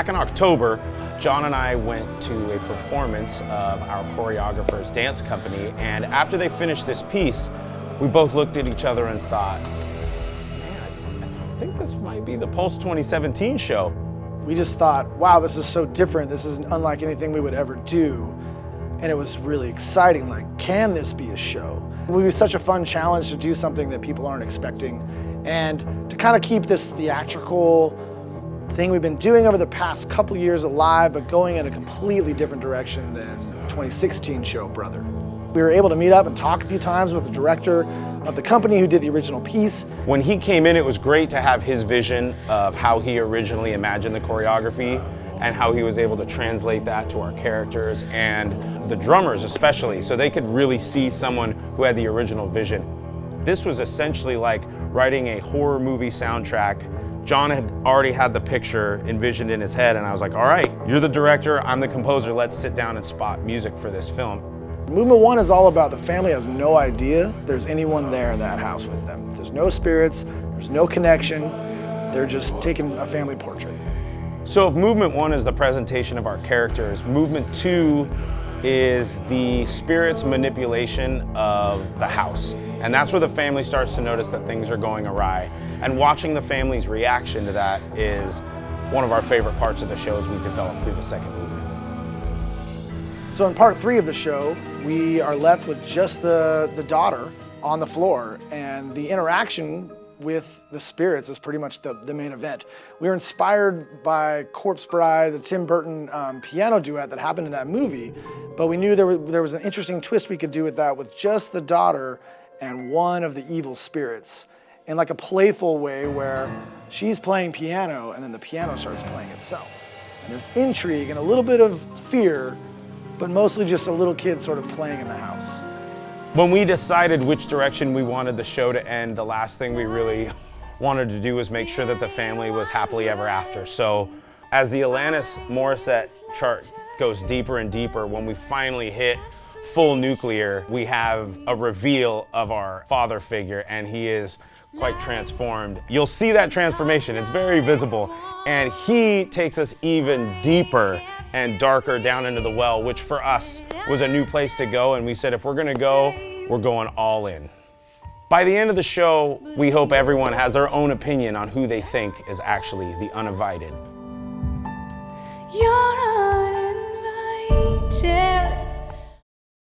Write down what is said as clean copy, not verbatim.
back in October, John and I went to a performance of our choreographer's dance company, and after they finished this piece, we both looked at each other and thought, man, I think this might be the Pulse 2017 show. We just thought, wow, this is so different. This is unlike anything we would ever do. And it was really exciting, like, can this be a show? It would be such a fun challenge to do something that people aren't expecting, and to kind of keep this theatrical thing we've been doing over the past couple years alive, but going in a completely different direction than 2016 show, Brother. We were able to meet up and talk a few times with the director of the company who did the original piece. When he came in, it was great to have his vision of how he originally imagined the choreography and how he was able to translate that to our characters and the drummers especially, so they could really see someone who had the original vision. This was essentially like writing a horror movie soundtrack. John had already had the picture envisioned in his head, and I was like, all right, you're the director, I'm the composer, let's sit down and spot music for this film. Movement 1 is all about the family has no idea there's anyone there in that house with them. There's no spirits, there's no connection, they're just taking a family portrait. So if Movement 1 is the presentation of our characters, Movement 2 is the spirit's manipulation of the house. And that's where the family starts to notice that things are going awry. And watching the family's reaction to that is one of our favorite parts of the shows we developed through the second movement. So in part 3 of the show, we are left with just the daughter on the floor, and the interaction with the spirits is pretty much the main event. We were inspired by Corpse Bride, the Tim Burton piano duet that happened in that movie, but we knew there was an interesting twist we could do with that, with just the daughter and one of the evil spirits, in like a playful way where she's playing piano and then the piano starts playing itself. And there's intrigue and a little bit of fear, but mostly just a little kid sort of playing in the house. When we decided which direction we wanted the show to end, the last thing we really wanted to do was make sure that the family was happily ever after. So as the Alanis Morissette chart goes deeper and deeper, when we finally hit full nuclear, we have a reveal of our father figure, and he is quite transformed. You'll see that transformation, it's very visible. And he takes us even deeper and darker down into the well, which for us was a new place to go, and we said if we're gonna go, we're going all in. By the end of the show, we hope everyone has their own opinion on who they think is actually the Uninvited. You're uninvited.